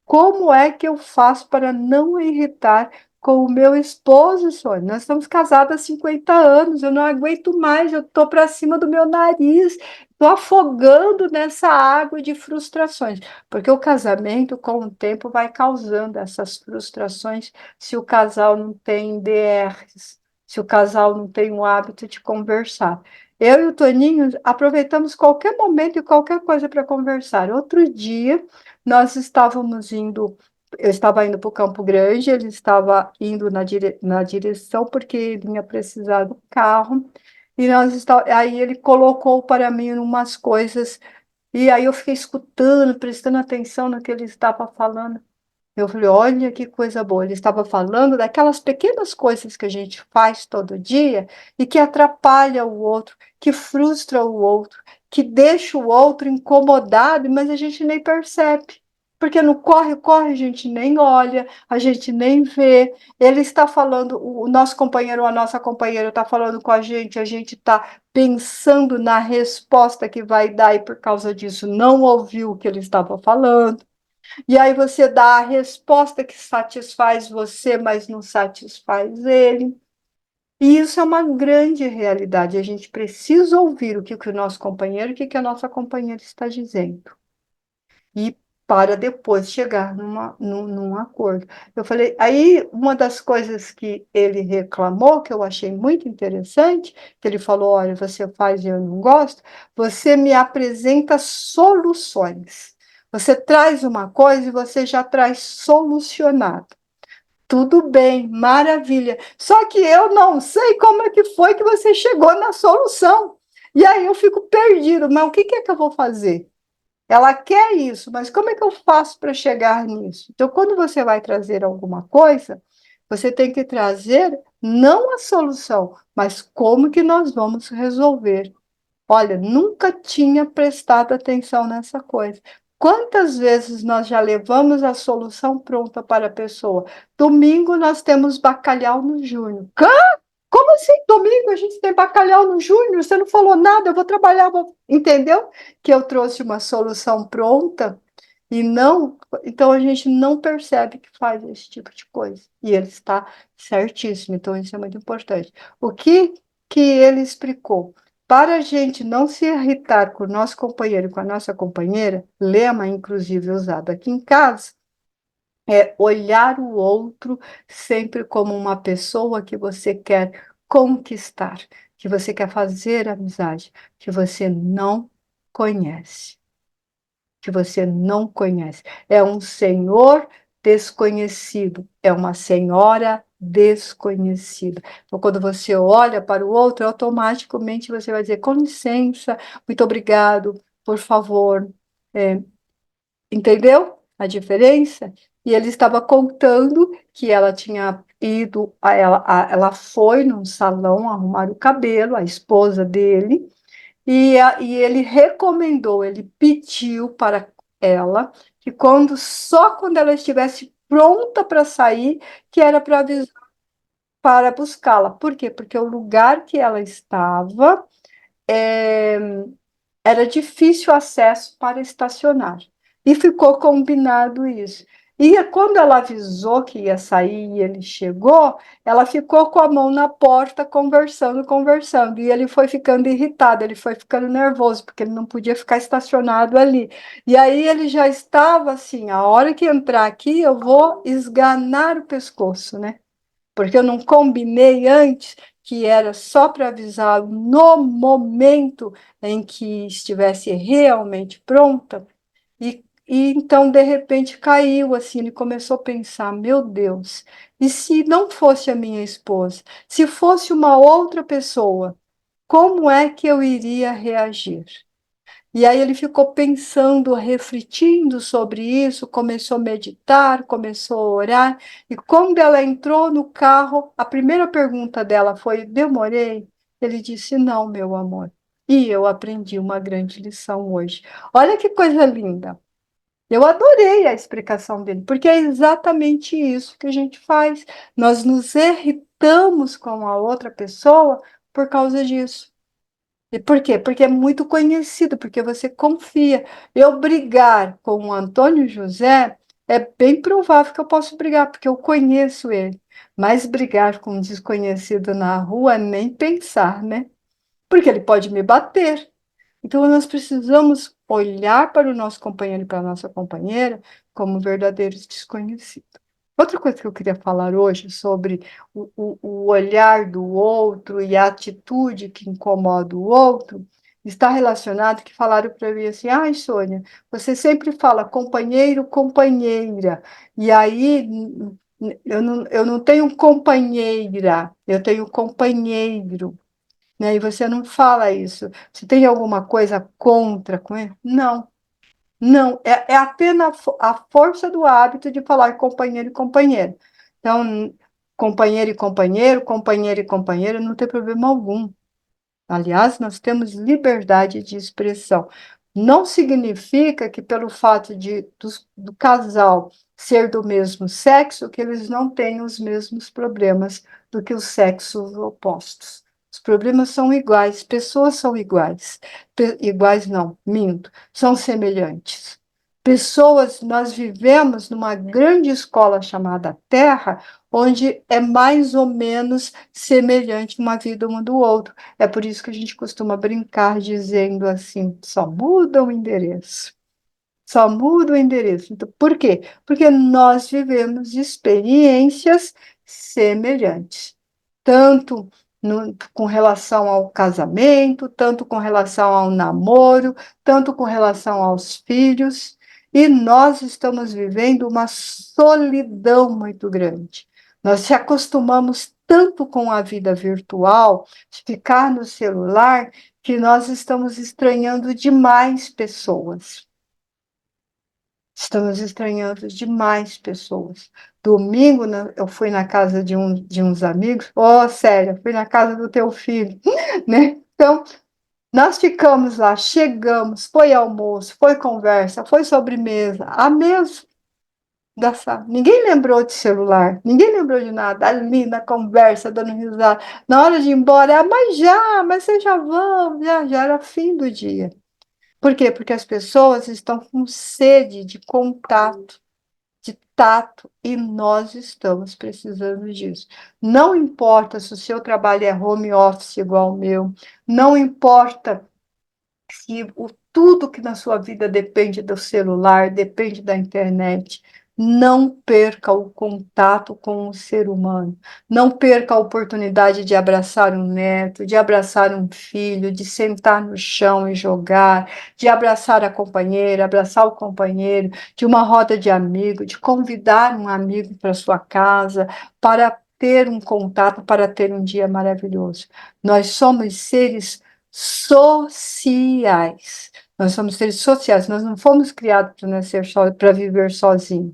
Como é que eu faço para não irritar com o meu esposo, Sônia? Nós estamos casados há 50 anos, eu não aguento mais, eu estou para cima do meu nariz, estou afogando nessa água de frustrações, porque o casamento, com o tempo, vai causando essas frustrações se o casal não tem DRs, se o casal não tem o hábito de conversar. Eu e o Toninho aproveitamos qualquer momento e qualquer coisa para conversar. Outro dia, nós estávamos indo, eu estava indo para o Campo Grande, ele estava indo na direção porque ele ia precisar do carro, e aí ele colocou para mim umas coisas, e aí eu fiquei escutando, prestando atenção no que ele estava falando. Eu falei, olha que coisa boa. Ele estava falando daquelas pequenas coisas que a gente faz todo dia e que atrapalha o outro, que frustra o outro, que deixa o outro incomodado, mas a gente nem percebe. Porque no corre-corre a gente nem olha, a gente nem vê. Ele está falando, o nosso companheiro, a nossa companheira está falando com a gente está pensando na resposta que vai dar e por causa disso não ouviu o que ele estava falando. E aí você dá a resposta que satisfaz você, mas não satisfaz ele. E isso é uma grande realidade. A gente precisa ouvir o que o nosso companheiro, o que a nossa companheira está dizendo. E para depois chegar num acordo. Eu falei, aí uma das coisas que ele reclamou, que eu achei muito interessante, que ele falou, olha, você faz e eu não gosto, você me apresenta soluções. Você traz uma coisa e você já traz solucionado. Tudo bem, maravilha. Só que eu não sei como é que foi que você chegou na solução. E aí eu fico perdido, mas o que é que eu vou fazer? Ela quer isso, mas como é que eu faço para chegar nisso? Então, quando você vai trazer alguma coisa, você tem que trazer não a solução, mas como que nós vamos resolver. Olha, nunca tinha prestado atenção nessa coisa. Quantas vezes nós já levamos a solução pronta para a pessoa? Domingo nós temos bacalhau no Júnior. Como assim, domingo a gente tem bacalhau no Júnior? Você não falou nada, eu vou trabalhar, entendeu? Que eu trouxe uma solução pronta e não, então a gente não percebe que faz esse tipo de coisa. E ele está certíssimo, então isso é muito importante. O que ele explicou? Para a gente não se irritar com o nosso companheiro e com a nossa companheira, lema inclusive usado aqui em casa, é olhar o outro sempre como uma pessoa que você quer conquistar, que você quer fazer amizade, que você não conhece, que você não conhece. É um senhor desconhecido, é uma senhora desconhecida. Então, quando você olha para o outro, automaticamente você vai dizer, com licença, muito obrigado, por favor. É, entendeu a diferença? E ele estava contando que ela tinha ido, ela foi num salão arrumar o cabelo, a esposa dele, e ele recomendou, ele pediu para ela que só quando ela estivesse pronta para sair, que era para avisar para buscá-la. Por quê? Porque o lugar que ela estava é, era difícil acesso para estacionar. E ficou combinado isso. E quando ela avisou que ia sair e ele chegou, ela ficou com a mão na porta, conversando, conversando. E ele foi ficando irritado, ele foi ficando nervoso, porque ele não podia ficar estacionado ali. E aí ele já estava assim: a hora que entrar aqui, eu vou esganar o pescoço, né? Porque eu não combinei antes que era só para avisar no momento em que estivesse realmente pronta, e então de repente caiu assim, ele começou a pensar, meu Deus, e se não fosse a minha esposa, se fosse uma outra pessoa, como é que eu iria reagir? E aí ele ficou pensando, refletindo sobre isso, começou a meditar, começou a orar. E quando ela entrou no carro, a primeira pergunta dela foi: demorei? Ele disse: não, meu amor. E eu aprendi uma grande lição hoje. Olha que coisa linda. Eu adorei a explicação dele, porque é exatamente isso que a gente faz. Nós nos irritamos com a outra pessoa por causa disso. E por quê? Porque é muito conhecido, porque você confia. Eu brigar com o Antônio José é bem provável que eu possa brigar, porque eu conheço ele. Mas brigar com um desconhecido na rua, nem pensar, né? Porque ele pode me bater. Então, nós precisamos olhar para o nosso companheiro e para a nossa companheira como verdadeiros desconhecidos. Outra coisa que eu queria falar hoje sobre o olhar do outro e a atitude que incomoda o outro está relacionado que falaram para mim assim: ai, Sônia, você sempre fala companheiro, companheira, e aí eu não tenho companheira, eu tenho companheiro, né? E você não fala isso. Você tem alguma coisa contra com ele? Não, não. É apenas a força do hábito de falar companheiro e companheiro. Então, companheiro e companheiro, companheiro e companheira, não tem problema algum. Aliás, nós temos liberdade de expressão. Não significa que, pelo fato do casal ser do mesmo sexo, que eles não tenham os mesmos problemas do que os sexos opostos. Os problemas são iguais, pessoas são iguais. Iguais não, minto, são semelhantes. Pessoas, nós vivemos numa grande escola chamada Terra, onde é mais ou menos semelhante uma vida um do outro. É por isso que a gente costuma brincar dizendo assim: só muda o endereço. Só muda o endereço. Então, por quê? Porque nós vivemos experiências semelhantes, tanto com relação ao casamento, tanto com relação ao namoro, tanto com relação aos filhos, e nós estamos vivendo uma solidão muito grande. Nós se acostumamos tanto com a vida virtual, de ficar no celular, que nós estamos estranhando demais pessoas. Estamos estranhando demais pessoas. Domingo, né, eu fui na casa de uns amigos. Oh, sério, fui na casa do teu filho, né? Então, nós ficamos lá, chegamos, foi almoço, foi conversa, foi sobremesa, a mesa da sala. Ninguém lembrou de celular, ninguém lembrou de nada. Ali na conversa, dando risada. Na hora de ir embora, mas vocês já vão, já era fim do dia. Por quê? Porque as pessoas estão com sede de contato, de tato, e nós estamos precisando disso. Não importa se o seu trabalho é home office igual ao meu, não importa se tudo que na sua vida depende do celular, depende da internet. Não perca o contato com o ser humano. Não perca a oportunidade de abraçar um neto, de abraçar um filho, de sentar no chão e jogar, de abraçar a companheira, abraçar o companheiro, de uma roda de amigo, de convidar um amigo para sua casa, para ter um contato, para ter um dia maravilhoso. Nós somos seres sociais. Nós somos seres sociais, nós não fomos criados para nascer só, para viver sozinhos.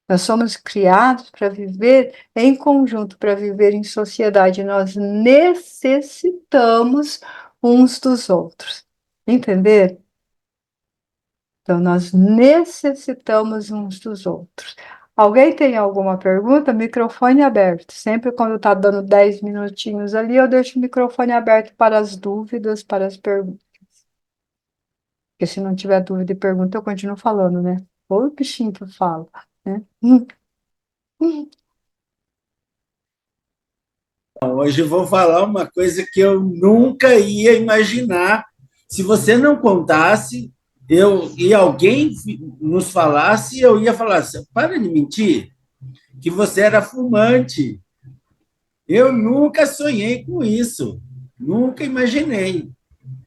Nós somos criados para viver em conjunto, para viver em sociedade. Nós necessitamos uns dos outros. Entender? Então, nós necessitamos uns dos outros. Alguém tem alguma pergunta? Microfone aberto. Sempre quando está dando 10 minutinhos ali, eu deixo o microfone aberto para as dúvidas, para as perguntas. Porque se não tiver dúvida e pergunta, eu continuo falando, né? Ou o bichinho que fala, né? Hoje eu vou falar uma coisa que eu nunca ia imaginar. Se você não contasse, eu e alguém nos falasse, eu ia falar assim, para de mentir, que você era fumante. Eu nunca sonhei com isso. Nunca imaginei.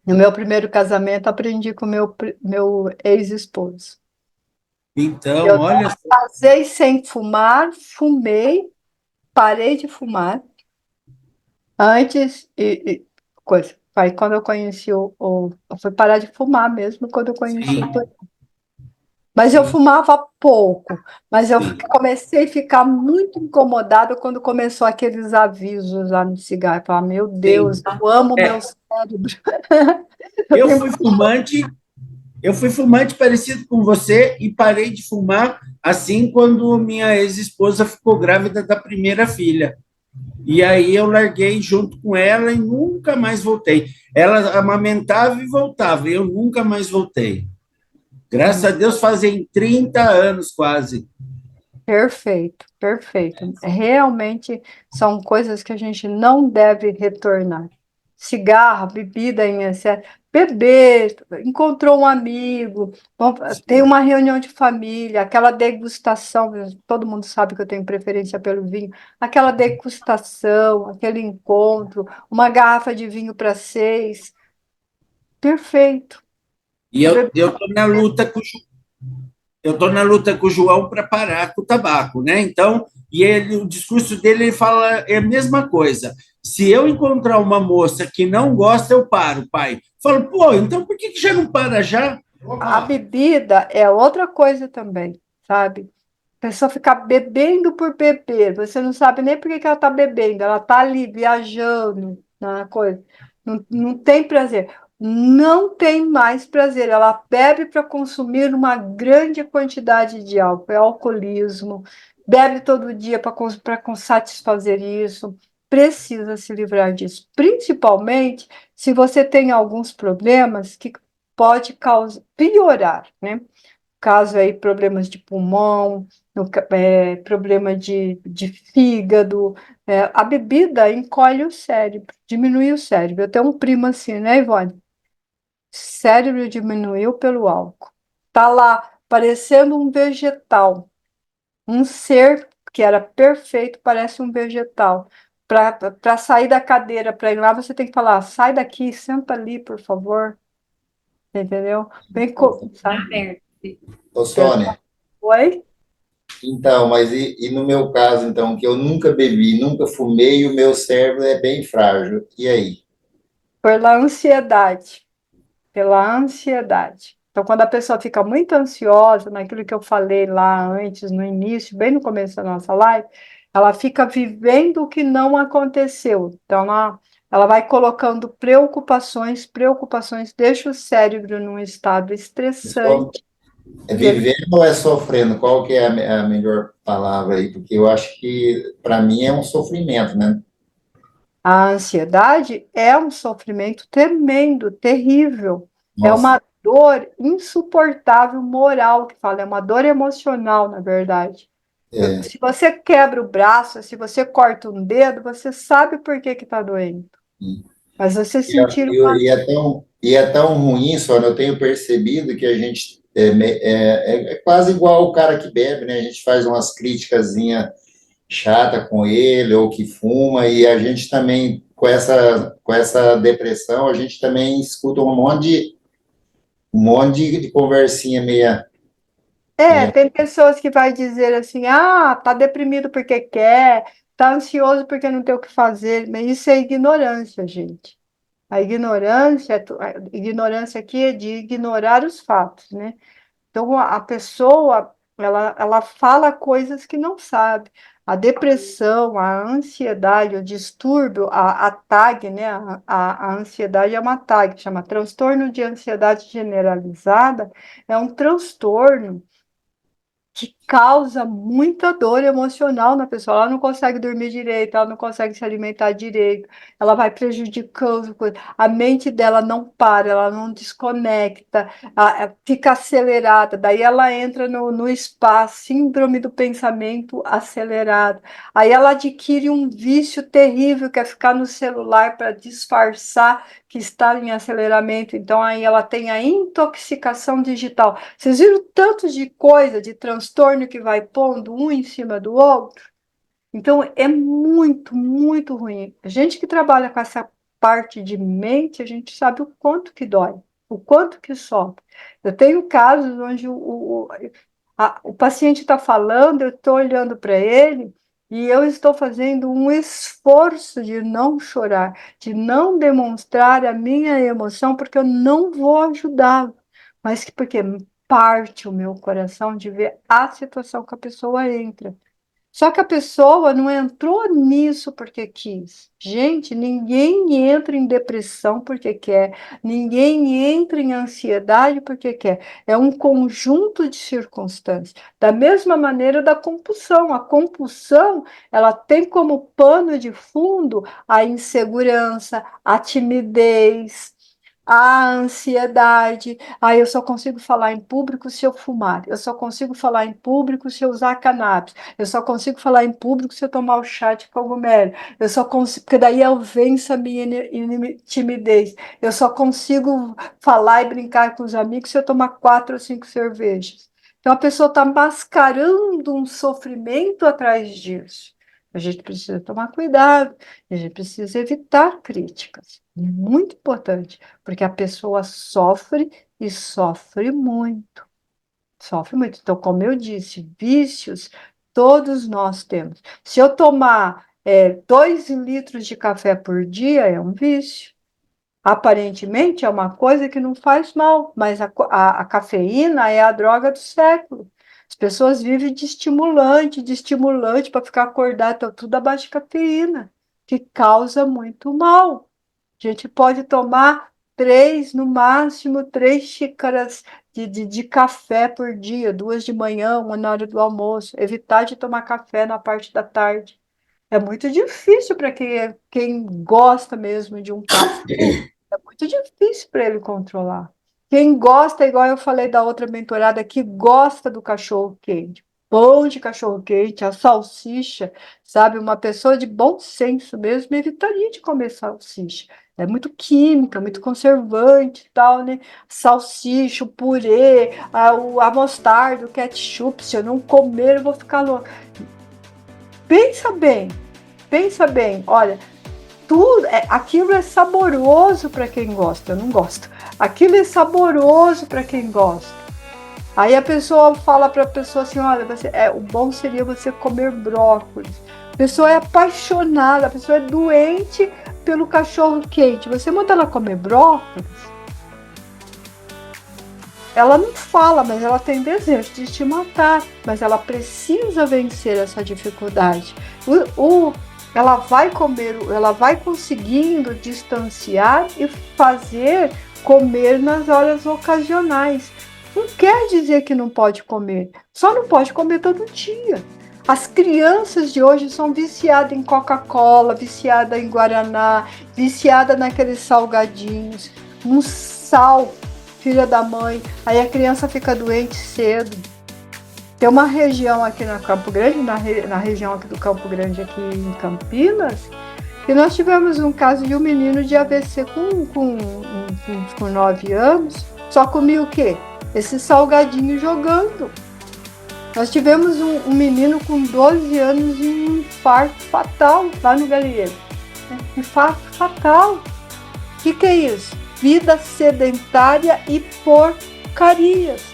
No meu primeiro casamento, aprendi com meu ex-esposo. Então, Eu olha só. casei sem fumar, fumei, parei de fumar antes coisa. Aí quando eu conheci eu fui parar de fumar mesmo quando eu conheci o Sim, Tonho. Mas eu sim, fumava pouco, mas eu sim. comecei a ficar muito incomodada quando começou aqueles avisos lá no cigarro. Eu falava, meu Deus, Sim. eu amo meu É, cérebro. Eu eu tenho fui fumante, eu fui fumante parecido com você e parei de fumar assim quando minha ex-esposa ficou grávida da primeira filha. E aí eu larguei junto com ela e nunca mais voltei. Ela amamentava e voltava, e eu nunca mais voltei. Graças a Deus fazem 30 anos quase. Perfeito, perfeito. Realmente são coisas que a gente não deve retornar. Cigarro, bebida em excesso, beber, encontrou um amigo, tem uma reunião de família, aquela degustação, todo mundo sabe que eu tenho preferência pelo vinho, aquela degustação, aquele encontro, uma garrafa de vinho para seis, perfeito. E eu tô na luta com eu estou na luta com o João para parar com o tabaco, né? Então, e ele, o discurso dele ele fala é a mesma coisa. Se eu encontrar uma moça que não gosta, eu paro, pai. Eu falo, pô, então por que que já não para já? A bebida é outra coisa também, sabe? A pessoa ficar bebendo por beber, você não sabe nem por que que ela está bebendo, ela está ali viajando na coisa, não tem prazer, não tem mais prazer, ela bebe para consumir uma grande quantidade de álcool, é alcoolismo, bebe todo dia para satisfazer isso, precisa se livrar disso, principalmente se você tem alguns problemas que pode causar, piorar, né? Caso aí problemas de pulmão, problema de fígado. A bebida encolhe o cérebro, diminui o cérebro. Eu tenho um primo assim, né, Ivone? Cérebro diminuiu pelo álcool. Tá lá, parecendo um vegetal. Um ser que era perfeito, parece um vegetal. Para sair da cadeira, para ir lá, você tem que falar: sai daqui, senta ali, por favor. Entendeu? Vem, sabe? Ô, Sônia, Oi? então, mas e no meu caso, então, que eu nunca bebi, nunca fumei, e o meu cérebro é bem frágil. E aí? Pela ansiedade, pela ansiedade. Então, quando a pessoa fica muito ansiosa, naquilo que eu falei lá antes, no início, bem no começo da nossa live, ela fica vivendo o que não aconteceu. Então, ela vai colocando preocupações, preocupações, deixa o cérebro num estado estressante. É E ele, vivendo ou é sofrendo? Qual que é a melhor palavra aí? Porque eu acho que, para mim, é um sofrimento, né? a ansiedade é um sofrimento tremendo, terrível. É Nossa, uma dor insuportável moral, que fala, é uma dor emocional, na verdade. é, Se você quebra o braço, se você corta um dedo, você sabe por que está doendo. Mas você sentir uma. e é tão ruim, Sônia, eu tenho percebido que a gente é quase igual o cara que bebe, né? A gente faz umas criticazinhas chata com ele ou que fuma, e a gente também, com essa depressão, a gente também escuta um monte de conversinha É, meia, tem pessoas que vai dizer assim, ah, tá deprimido porque quer, tá ansioso porque não tem o que fazer, mas isso é ignorância, gente. A ignorância aqui é de ignorar os fatos, né? Então, a pessoa ela fala coisas que não sabe. A depressão, a ansiedade, o distúrbio, a TAG, né? A ansiedade é uma TAG, chama transtorno de ansiedade generalizada, é um transtorno que causa muita dor emocional na pessoa. Ela não consegue dormir direito, ela não consegue se alimentar direito, ela vai prejudicando, a mente dela não para, ela não desconecta, fica acelerada, daí ela entra no espaço, síndrome do pensamento acelerado. Aí ela adquire um vício terrível, que é ficar no celular para disfarçar que está em aceleramento. Então aí ela tem a intoxicação digital. Vocês viram tanto de coisa, de transtorno que vai pondo um em cima do outro? Então é muito, muito ruim. A gente que trabalha com essa parte de mente, a gente sabe o quanto que dói, o quanto que sofre. Eu tenho casos onde o paciente está falando, eu estou olhando para ele e eu estou fazendo um esforço de não chorar, de não demonstrar a minha emoção, porque eu não vou ajudá-lo, mas porque parte o meu coração de ver a situação que a pessoa entra. Só que a pessoa não entrou nisso porque quis. Gente, ninguém entra em depressão porque quer, ninguém entra em ansiedade porque quer. É um conjunto de circunstâncias. Da mesma maneira da compulsão. A compulsão, ela tem como pano de fundo a insegurança, a timidez, a ansiedade. Ah, eu só consigo falar em público se eu fumar. Eu só consigo falar em público se eu usar cannabis. Eu só consigo falar em público se eu tomar o chá de cogumelo. Eu só consigo, porque daí eu venço a minha timidez. Eu só consigo falar e brincar com os amigos se eu tomar 4 ou 5 cervejas. Então a pessoa está mascarando um sofrimento atrás disso. A gente precisa tomar cuidado, a gente precisa evitar críticas. Muito importante, porque a pessoa sofre e sofre muito. Sofre muito. Então, como eu disse, vícios todos nós temos. Se eu tomar 2 litros de café por dia, é um vício. Aparentemente é uma coisa que não faz mal, mas a cafeína é a droga do século. As pessoas vivem de estimulante para ficar acordado, então tudo abaixo de cafeína, que causa muito mal. A gente pode tomar 3, no máximo, 3 xícaras de café por dia, 2 de manhã, uma na hora do almoço. Evitar de tomar café na parte da tarde. É muito difícil para quem gosta mesmo de um café. É muito difícil para ele controlar. Quem gosta, igual eu falei da outra mentorada, que gosta do cachorro quente, pão de cachorro quente, a salsicha, sabe? Uma pessoa de bom senso mesmo evitaria de comer salsicha. É muito química, muito conservante e tal, né? Salsicha, o purê, a mostarda, o ketchup. Se eu não comer, eu vou ficar louco. Pensa bem, pensa bem. Olha, tudo, aquilo é saboroso para quem gosta, eu não gosto. Aquilo é saboroso para quem gosta. Aí a pessoa fala para a pessoa assim, olha, o bom seria você comer brócolis. A pessoa é apaixonada, a pessoa é doente pelo cachorro quente. Você manda ela comer brócolis, ela não fala, mas ela tem desejo de te matar. Mas ela precisa vencer essa dificuldade. Ela vai comer, ela vai conseguindo distanciar e fazer comer nas horas ocasionais. Não quer dizer que não pode comer, só não pode comer todo dia. As crianças de hoje são viciadas em Coca-Cola, viciadas em Guaraná, viciadas naqueles salgadinhos, um sal, filha da mãe, aí a criança fica doente cedo. Tem uma região aqui na Campo Grande, na região aqui do Campo Grande, aqui em Campinas, que nós tivemos um caso de um menino de AVC com 9 anos, só comia o quê? Esse salgadinho jogando. Nós tivemos um menino com 12 anos e um infarto fatal lá no Galieiro. Infarto fatal. O que é isso? Vida sedentária e porcarias.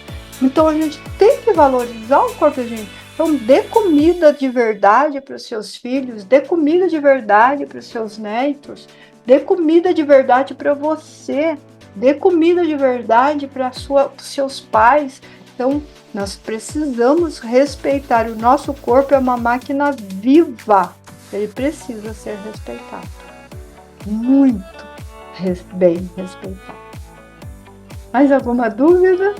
Então a gente tem que valorizar o corpo da gente. Então dê comida de verdade para os seus filhos, dê comida de verdade para os seus netos, dê comida de verdade para você, dê comida de verdade para os seus pais. Então, nós precisamos respeitar. O nosso corpo é uma máquina viva. Ele precisa ser respeitado. Muito bem respeitado. Mais alguma dúvida?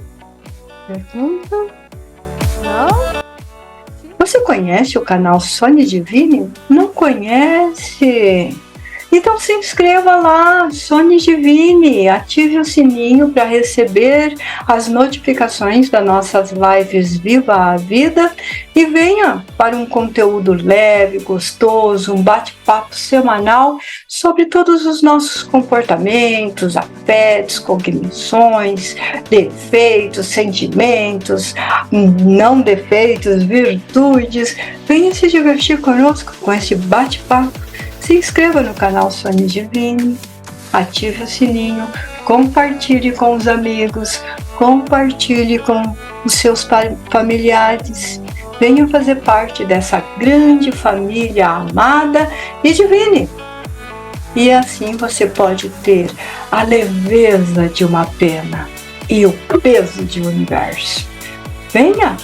Pergunta? Não? Você conhece o canal Sônia Divine? Não conhece? Então se inscreva lá, Sônia Divine, ative o sininho para receber as notificações das nossas lives Viva a Vida e venha para um conteúdo leve, gostoso, um bate-papo semanal sobre todos os nossos comportamentos, afetos, cognições, defeitos, sentimentos, não defeitos, virtudes. Venha se divertir conosco com esse bate-papo. Se inscreva no canal Sônia Divine, ative o sininho, compartilhe com os amigos, compartilhe com os seus familiares. Venha fazer parte dessa grande família amada e divine. E assim você pode ter a leveza de uma pena e o peso de um universo. Venha!